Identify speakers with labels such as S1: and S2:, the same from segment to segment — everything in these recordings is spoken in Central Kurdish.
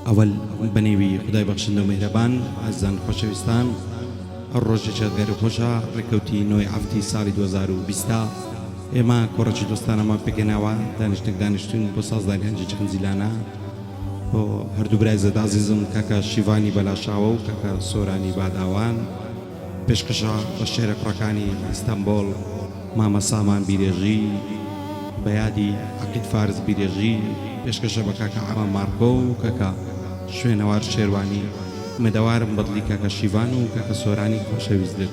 S1: ئەوەل بەنێوی خدای بەخشندە و مهرەبان ئازیزان خۆشەویستان، ئەو ڕۆژێکە گەر خۆشە ڕێکەوتی نۆی هەفتی ساڵی 2020 ئێمە کۆڕەکی دۆستانەمان پێگەناوە دانیشتێک دانیشتون بۆ سازدانی هەنجی خنجیلانە بۆ هەردوو برای زەد عەزیزم کاکە شیڤانی بەلاشاوە و کاکە سۆرانی باداوان، پێشکەشە بە شێرە کوڕەکانی ئیستانبۆڵ مامە سامان بیرێژی، بە یادی عەقید فارس بیرێژی، پێشکەشە بە کاکە عەمە مارکۆ و کاکە شوێنەوار شێروانی. مەدەوارم بەدڵی کاکە شیڤان و کاکە سۆرانی خۆشەویستت.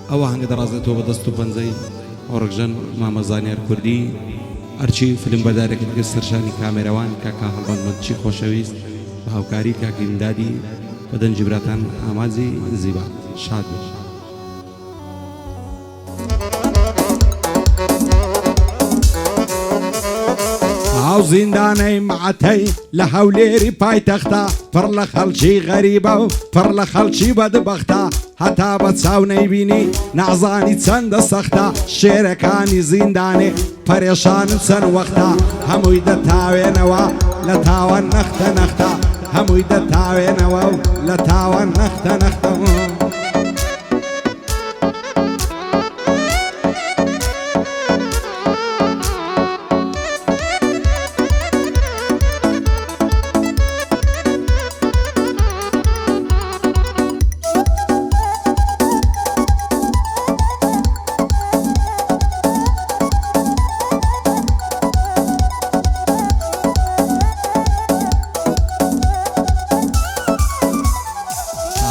S1: ئەوە هەنگە دەڕازێتەوە بە دەست و پەنجەی ئۆڕەکژەن مامە زانیار کوردی، ئەرچی فیلم بەدارێکی دیگە سەرشانی کامێرەوان کاکە هەڵبەندمەندچی خۆشەویست بە هاوکاری کاکە ئیمدادی بە دەنجی براتان ئاماجی زیبا. شاد بێت.
S2: ئاو زیندانەی معەتەی لە هەولێری پایتەختە، پڕ لە خەڵکی غەریبە و پڕ لە خەڵکی بەدبەختە، هەتا بە چاو نەیبینی نازانی چەندە سەختە، شێرەکانی زیندانێ پەرێشانن چەند وەختە، هەمووی دەتاوێنەوە لە تاوان نەختە نەختە، هەمووی دەتاوێنەوە و لە تاوان نەختە نەختە.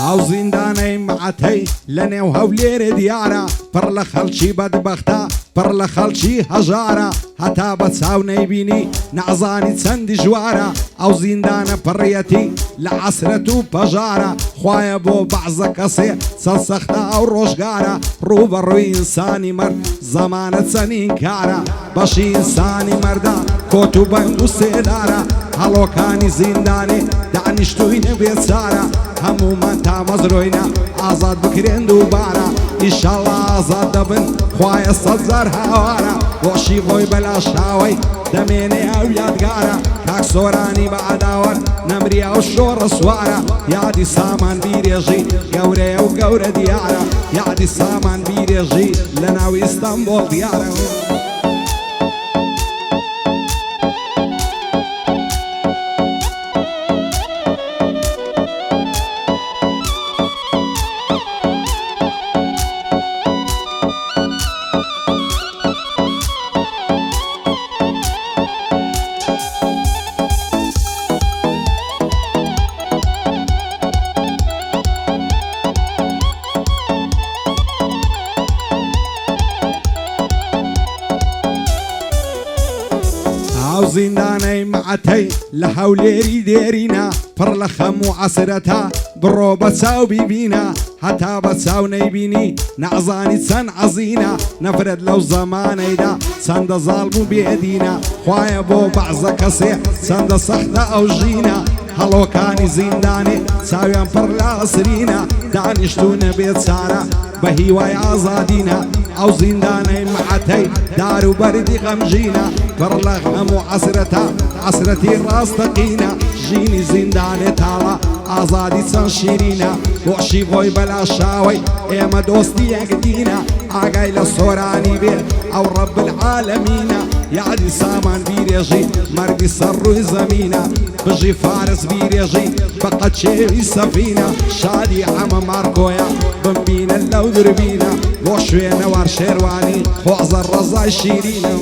S2: ئاو زیندانەی معەتەی لە نێو هەولێرێ دیارە، پڕ لە خەڵکی بەدبەختە، پڕ لە خەڵکی هەژارە، هەتا بە چاو نەیبینی نەعزانی چەندی ژوارە، ئەو زیندانە پڕیەتی لە عەسرەت و پەژارە، خوایە بۆ بەعزە کەسێ چەند سەختە ئەو ڕۆژگارە، ڕووبەڕووی ئینسانی مەرد زەمانە چەنین کارە، بەشی ئینسانی مەردە کۆت و بەنگ و سێدارە، هەڵۆکانی زیندانێ دانیشتووینە بێچارە، هەموومان تا مەزرۆینە ئازاد بکرێن دووبارە، ئیشەڵڵا ئازاد دەبن خوایە سەد جار هاوارە، بۆشی بۆی بەلاشاوەی دەمێنێ ئەو یادگارە، کاک سۆرانی بە عەداوەت نەمریا و شۆڕە سوارە، یادی سامان بیرێژی گەورەیە و گەورە دیارە، یادی سامان بیرێژی لە ناو ئیستانبۆڵ دیارە. ئاو زیندانەی معەتەی لە هەولێری دێرینە، پڕ لە خەم و عەسرەتە، بڕۆ بە چاو بیبینە، هەتا بە چاو نەیبینی نەعزانی چەند عەزینە، نەفرەت لەو زەمانەیدا چەندە زاڵم و بێدینە، خوایە بۆ بەعزە کەسێ چەندە سەختە ئەو ژینە، هەڵۆکانی زیندانێ چاویان پڕ لە ئەسرینە، دانیشتوونە بێچارە بە هیوای ئازادینە، ئەو زیندانەی معەتەی دار و بەردی غەمژینە، پڕ لە غەم و عەسرەتە، عەسرەتی ڕاستەقینە، ژینی زیندانێ تاڵە ئازادی چەند شیرینە، بۆشی خۆی بەلاشاوەی ئێمە دۆستی یەکدینە، ئاگای لە سۆرانی بێ ئەو ڕەب العالەمینە، یادی سامان بیرێژی مەردی سەر ڕووی زەمینە، بژی فارس بیرێژی بە قەچێوی سەفینە، شادی عەمە مارکۆیە بمبینە لەو دربینە، بۆ شوێنەوار شێروانی خۆزە ڕەزای شیرینە.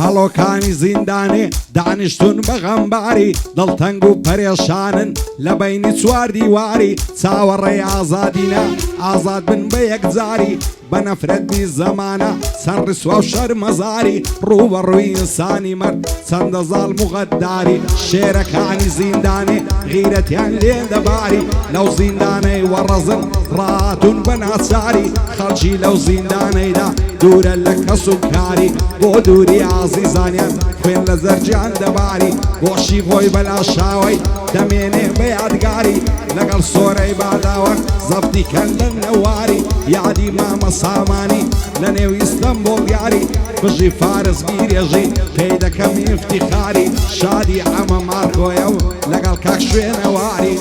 S2: هەڵۆکانی زیندانێ دانیشتون بەغەمباری دڵتەنگ و پەرێشانن لە بەینی چوار دیواری چاوەڕێی ئازادینە ئازاد بن بە یەکجاری بە نەفرەت بی زەمانە چەند ڕسوا و شەرمەزاری ڕووبەڕووی ئینسانی مرد چەندە زاڵم و غەداری شێرەکانی زیندانێ غیرەتیان لێ دەباری لەو زیندانەی وەڕەزن ڕاتون بە ناچاری خەڵکی لەو زیندانەیدا دوورە لە کەس و کاری بۆ دووری ئازیزانیان خوێن لە زەرجیان دەباری گۆشی خۆی بەلا شاوەی دەمێنێ بە یادگاری لەگەڵ سۆرەی باداوە زەبتی کەن لە نەواری یادی مامە سامانی لە نێو ئیستەنبوڵ دیاری بژی فارس بیرێژی پێی دەکەم ئیفتیخاری شادی ئەمە مارکۆیە و لەگەڵ کاک شوێنەواری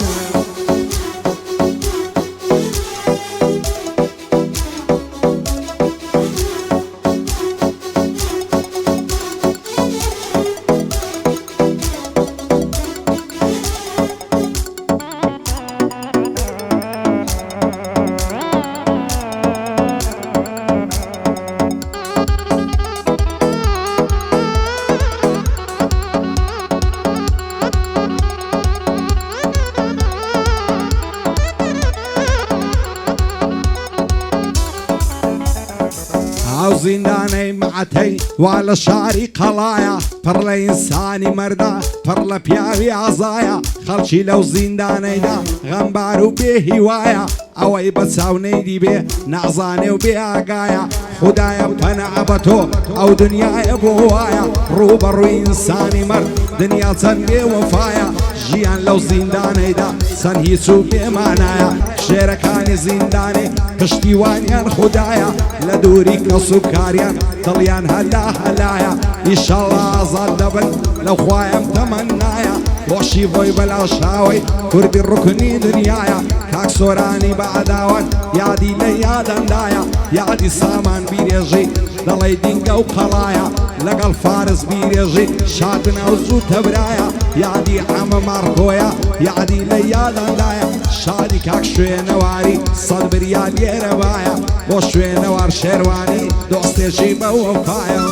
S2: ئەو زیندانەی معتەی وا لە شاری قەڵایە پڕ لە ئینسانی مەردا پڕ لە پیاوی ئازایە خەڵکی لەو زیندانەیدا غەمبار و بێهیوایە ئەوەی بە چاونەی دیبێ نازانێ و بێ ئاگایە خودایە پەنە بە تۆ ئەو دنیایە بۆ وایە ڕووبەڕووی ئینسانی مرد دنیا چەند بێ وەفایە ژیان لەو زیندانەیدا چەند هیچ و بێمانایە شێرەکانی زیندانێ پشتیوانیان خودایە لە دووری کەس و کاریان دڵیان هەلا هەلایە ئیشەڵڵا ئازاد دەبن لەو خوایەم تەمەنایە بۆشی بۆی بەلا شاوەی کوردی ڕوکنی دنیایە کاک سۆرانی بە عەداوەت یادی لە یادەندایە یادی سامان بیرێژی دەڵێی دینگە و قەڵایە لەگەڵ فارس بیرێژی شادنە و زوو تەبرایە یادی ئەمە مارکۆیە یادی لە یادەندایە شادی کاک شوێنەواری سەد بریا لێرە وایە بۆ شوێنەوار شێروانی دۆستێژی بە وەفایە